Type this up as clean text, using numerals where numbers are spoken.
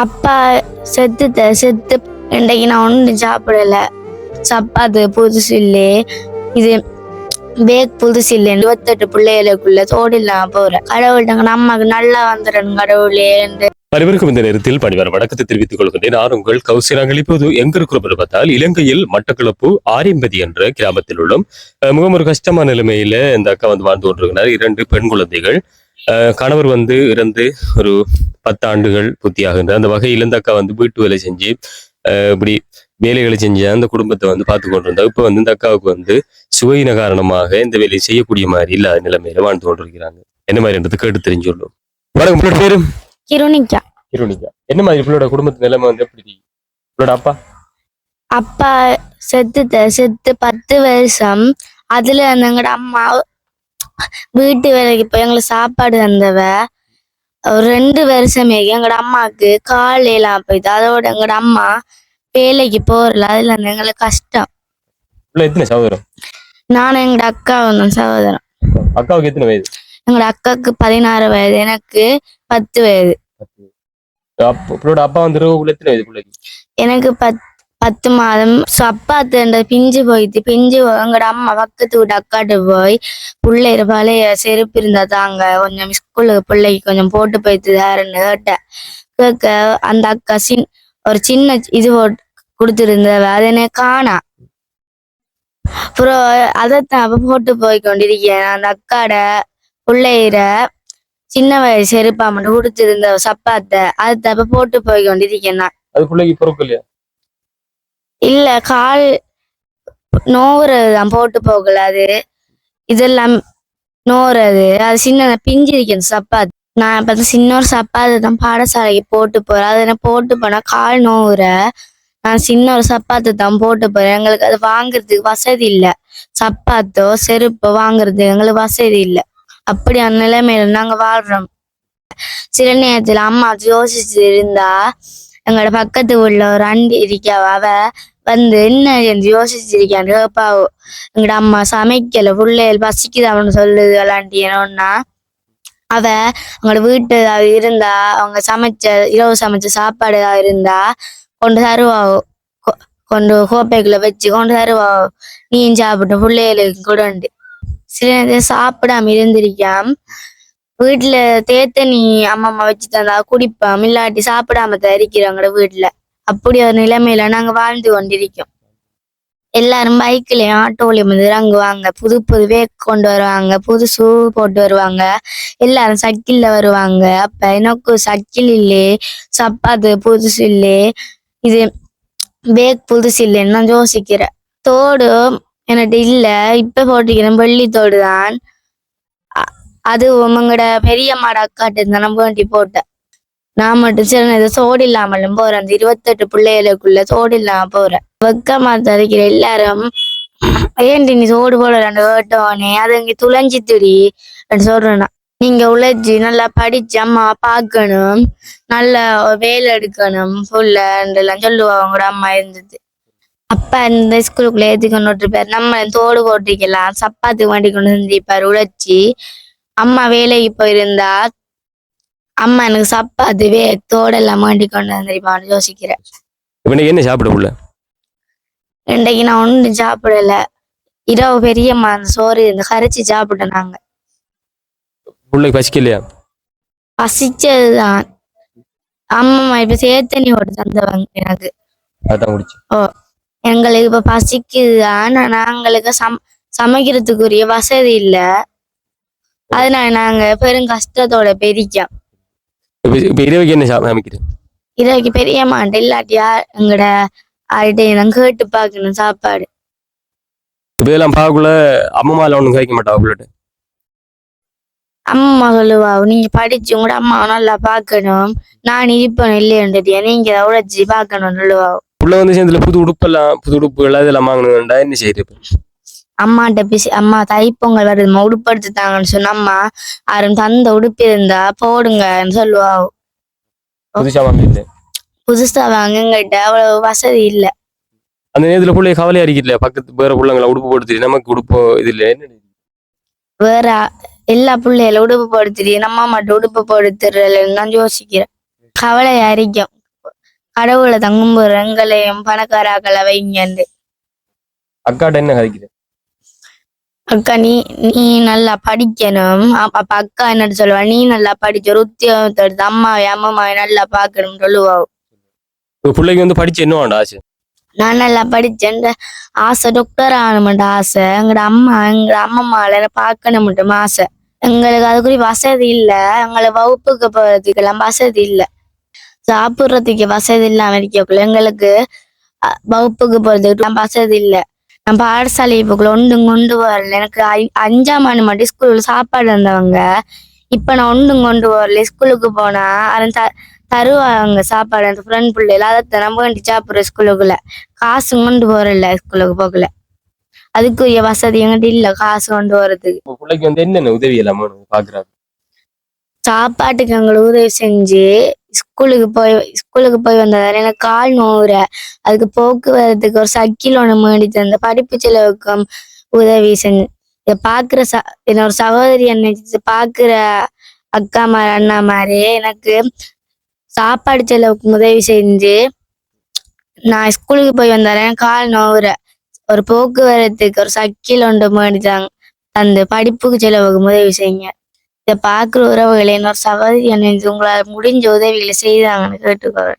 அப்பா செத்து இன்றைக்கு நான் ஒன்றும் சாப்பிடல. சப்பாத்து புதுசு இல்லே, இது பேக் புதுசு இல்லை. 28 பிள்ளைகளுக்குள்ள தோடில்லாம் போறேன். கடவுள்கிட்ட அம்மாக்கு நல்லா வந்துடணும் கடவுளே என்று. அனைவருக்கும் இந்த நேரத்தில் பணிவான வணக்கத்தை தெரிவித்துக் கொள்கின்றேன். நான் உங்கள் கௌசிராங்கள். இப்போது எங்க இருக்கிறோம் பார்த்தால் இலங்கையில் மட்டக்களப்பு ஆரியம்பதி என்ற கிராமத்தில் உள்ளோம். மிகவும் ஒரு கஷ்டமான நிலைமையில இந்த அக்கா வாழ்ந்து கொண்டிருக்கிறார். 2 பெண் குழந்தைகள். கணவர் இறந்து ஒரு 10 ஆண்டுகள் பூர்த்தியாகின்ற அந்த வகையில் இந்த அக்கா வீட்டு வேலை செஞ்சு இப்படி வேலைகளை செஞ்சு அந்த குடும்பத்தை பார்த்து கொண்டிருந்தா. இப்ப இந்த அக்காவுக்கு சுவையின காரணமாக இந்த வேலையை செய்யக்கூடிய மாதிரி இல்லாத நிலைமையில வாழ்ந்து கொண்டிருக்கிறாங்க. என்ன மாதிரி கேட்டு தெரிஞ்சுள்ளோம். வணக்கம், உங்களோட பேரு? கிருணிக்கா. என்ன மாதிரி உங்களோட குடும்பத்து நிலைமை எப்படி? உங்களோட அப்பா செத்து 10 வருஷம். அதுல எங்கட அம்மா வீட்டு வேலைக்கு போய் எங்களுக்கு சாப்பாடு தந்தவ. ஒரு 2 வருஷமே எங்கட அம்மாவுக்கு காலையெல்லாம் போயிட்டு அதோட எங்கட அம்மா வேலைக்கு போறல. அதுல எங்களுக்கு கஷ்டம். எத்தனை சகோதரம்? நானும் எங்கட அக்கா சகோதரம். அக்காவுக்கு எத்தனை வயது? எங்கட அக்காவுக்கு 16 வயது, எனக்கு 10 வயது. அப்பா எத்தனை வயது? எனக்கு 10 மாதம். சப்பாத்து பிஞ்சு போயிட்டு எங்கட அம்மா பக்கத்து வீட்டு அக்காட்டு போய் பிள்ளைற பழைய செருப்பு இருந்தா தாங்க கொஞ்சம் ஸ்கூலுக்கு பிள்ளைக்கு கொஞ்சம் போட்டு போயிட்டு தாருன்னு கேட்க அந்த அக்கா ஒரு சின்ன இது கொடுத்துருந்தவ. அது என்ன காணா. அப்புறம் அதைத்தான் போட்டு போய் கொண்டிருக்கேன். அந்த அக்காட பிள்ளைற சின்ன வயசு செருப்பா மட்டும் கொடுத்துருந்த சப்பாத்த அதை போட்டு போய் கொண்டிருக்கேன். இல்ல, கால் நோவுறதுதான் போட்டு போகல. அது இதெல்லாம் நோறது. அது சின்ன பிஞ்சு இருக்கேன் சப்பாத்து. நான் இப்ப சின்ன ஒரு சப்பாத்து தான் பாடசாலைக்கு போட்டு போறேன். அது என்ன போட்டு போனா கால் நோவுற. நான் சின்ன ஒரு சப்பாத்து தான் போட்டு போறேன். எங்களுக்கு அது வாங்குறதுக்கு வசதி இல்லை. சப்பாத்தோ செருப்போ வாங்குறதுக்கு எங்களுக்கு வசதி இல்லை. அப்படி அந்த நிலைமையில நாங்க வாழ்றோம். சில நேரத்துல அம்மா யோசிச்சு இருந்தா எங்களோட பக்கத்து உள்ள ஒரு அண்டி இருக்காவ. அவ என்ன யோசிச்சிருக்கான்னு கேப்பாவோ. எங்கட அம்மா சமைக்கல, பிள்ளைகள் பசிக்குதான்னு சொல்லுது விளாண்டியனோன்னா அவ அவங்களோட வீட்டு ஏதாவது இருந்தா அவங்க இரவு சமைச்ச சாப்பாடு ஏதாவது இருந்தா கொண்டு தருவாவோ. கொண்டு கோப்பைக்குள்ள வச்சு கொண்டு தருவாவோ. நீயும் சாப்பிட்டு பிள்ளைகளுக்கு கூடண்டு. சில நேரத்துல சாப்பிடாம இருந்திருக்காம். வீட்டுல தேத்தனி அம்மா வச்சு தந்தா குடிப்போம், இல்லாட்டி சாப்பிடாம தரிக்கிறவங்களோட வீட்டுல. அப்படி ஒரு நிலைமையில நாங்க வாழ்ந்து கொண்டிருக்கோம். எல்லாரும் பைக்லயும் ஆட்டோலயும் இறங்குவாங்க. புது வேக் கொண்டு வருவாங்க, புது ஷூ போட்டு வருவாங்க. எல்லாரும் சைக்கிள்ல வருவாங்க. அப்ப எனக்கு சைக்கிள் இல்லே, சப்பாத்து புதுசு இல்லே, இது பேக் புதுசு இல்லைன்னு நான் யோசிக்கிறேன். தோடு என்கிட்ட இல்ல, இப்ப போட்டிக்கிறேன் வெள்ளி தோடு தான். அது உங்களோட பெரிய மாட அக்காட்டு இருந்தா வேண்டி போட்டேன். நான் மட்டும் சில சோடு இல்லாமலும் போறேன். அந்த 28 பிள்ளைகளுக்குள்ள சோடு இல்லாம போறேன். வெக்கமா தரிக்கிற எல்லாரும் ஏன்டி நீ சோடு போட 2 வேட்டோனே அது இங்க துளைஞ்சித்துடி சொல்றேன்னா. நீங்க உழைச்சி நல்லா படிச்சு அம்மா பார்க்கணும், நல்லா வேலை எடுக்கணும் புள்ளலாம் சொல்லுவா அவங்களோட அம்மா இருந்தது. அப்பா இந்த ஸ்கூலுக்குள்ள ஏத்தி கொண்டு இருப்பாரு. நம்ம தோடு போட்டிக்கலாம், சப்பாத்து வண்டி கொண்டு செஞ்சிருப்பாரு உழைச்சி. அம்மா வேலைக்கு போயிருந்தா அம்மா எனக்கு சப்பாத்துவே தோடெல்லாம் மாண்டி கொண்டு வந்துருப்பான்னு யோசிக்கிறேன். என்ன சாப்பிட உள்ள? இன்றைக்கு நான் ஒன்றும் சாப்பிடல. இரவு பெரியம்மா அந்த சோறு கரைச்சி சாப்பிட்டோம் நாங்க. பசிக்கலையா? பசிச்சதுதான். அம்மா இப்ப சேத்தனி ஓட்டு தந்தவங்க எனக்கு. ஓ, எங்களுக்கு இப்ப பசிக்குதுதான். நாங்களுக்கு சமைக்கிறதுக்குரிய வசதி இல்ல. அதனால நாங்க பெரும் கஷ்டத்தோட பெரிக்கோம். இரவுக்கு என்ன சமைக்கிறேன்? இரவுக்கு பெரியம்மாண்ட இல்லாட்டியா எங்கட ஆள்கிட்ட கேட்டு பாக்கணும் சாப்பாடு. இதெல்லாம் பார்க்கல. அம்மால ஒண்ணும் கேட்க மாட்டாங்க. அம்மா சொல்லுவா, நீங்க படிச்சு உங்களோட அம்மா நல்லா பாக்கணும், நான் இருப்பேன் இல்லையன்றதியா நீங்க உழைச்சி பாக்கணும் சொல்லுவா. சேர்ந்துல புது உடுப்புகள் இதெல்லாம் வாங்கணும்டா என்ன செய்யுது? அம்மாட்ட பேசி அம்மா தைப்பொங்கல் வருதுமா உடுப்படுத்துட்டாங்கன்னு சொன்ன அம்மா யாரும் தந்த உடுப்பு இருந்தா போடுங்கன்னு சொல்லுவா. புதுசா வாங்கங்கிட்ட அவ்வளவு வசதி இல்ல. அந்த நேரத்துல பிள்ளைய கவலையா இருக்கல, பக்கத்து வேற பிள்ளைங்களை உடுப்பு போடுத்து நமக்கு உடுப்பு இது இல்ல. வேற எல்லா பிள்ளைகள உடுப்பு போடுத்துட்டு நம்ம மட்டும் உடுப்பு போடுத்துறதுன்னு நான் யோசிக்கிறேன். கவலையா இருக்கும். கடவுளை தங்கும் போற எங்களையும் பணக்காராக்களை வைங்கண்டு. அக்காட்ட என்ன கதைக்குது? அக்கா நீ நல்லா படிக்கணும். அப்ப அக்கா என்னட்டு சொல்லுவா, நீ நல்லா படிச்ச ஒரு உத்தியோகத்தை எடுத்து அம்மாவை நல்லா பாக்கணும் சொல்லுவா. உங்க பிள்ளைக்கு வந்து படிச்சு என்ன வேண்டாம் ஆச்சு? நான் நல்லா படிச்சேன், ஆசை டாக்டர் ஆகணும்ன்ற ஆசை. எங்கட அம்மம்மால பார்க்கணும் ஆசை. எங்களுக்கு அதுக்குரிய வசதி இல்ல. எங்களை வகுப்புக்கு போறதுக்கெல்லாம் வசதி இல்ல. சாப்பிடுறதுக்கு வசதி இல்லாம இருக்கக்குள்ள எங்களுக்கு வகுப்புக்கு போறதுக்கு வசதி இல்ல. நான் பாடசாலை இப்பக்குள்ள ஒன்றும் கொண்டு வரல. எனக்கு 5ஆம் ஆண்டு மட்டும் ஸ்கூல்ல சாப்பாடு இருந்தவங்க. இப்ப நான் ஒன்றும் கொண்டு வரல. ஸ்கூலுக்கு போனா அதன் தருவாங்க சாப்பாடு. அந்த ஃப்ரெண்ட் பிள்ளைல அதை நம்ம வேண்டி சாப்பிடுற ஸ்கூலுக்குள்ள காசு கொண்டு வரல. ஸ்கூலுக்கு போகல. அதுக்குரிய வசதி எங்கிட்ட இல்ல காசு கொண்டு வரதுக்கு. உங்க பிள்ளைக்கு வந்து என்னென்ன உதவி எல்லாம் பாக்குறாரு? சாப்பாட்டுக்கு எங்களுக்கு உதவி செஞ்சு ஸ்கூலுக்கு போய் வந்ததால எனக்கு கால் நோவுற. அதுக்கு போக்குவரத்துக்கு ஒரு சைக்கிள் ஒண்ணு மேடி தந்த. படிப்பு செலவுக்கும் உதவி செஞ்சு. இதை பாக்குற என்னோட சகோதரி என்ன பாக்குற அக்கா மாதிரி அண்ணா மாதிரி எனக்கு சாப்பாடு செலவுக்கு உதவி செஞ்சு நான் ஸ்கூலுக்கு போய் வந்தாரேன் கால் நோவுற. ஒரு போக்குவரத்துக்கு ஒரு சைக்கிள் ஒன்று மேடி தந்து படிப்புக்கு செலவுக்கு உதவி செய்யுங்க. இதை பாக்குற உறவுகளை என்னோட சகோதரி என்ன உங்களால் முடிஞ்ச உதவிகளை செய்தாங்கன்னு கேட்டுக்கோங்க.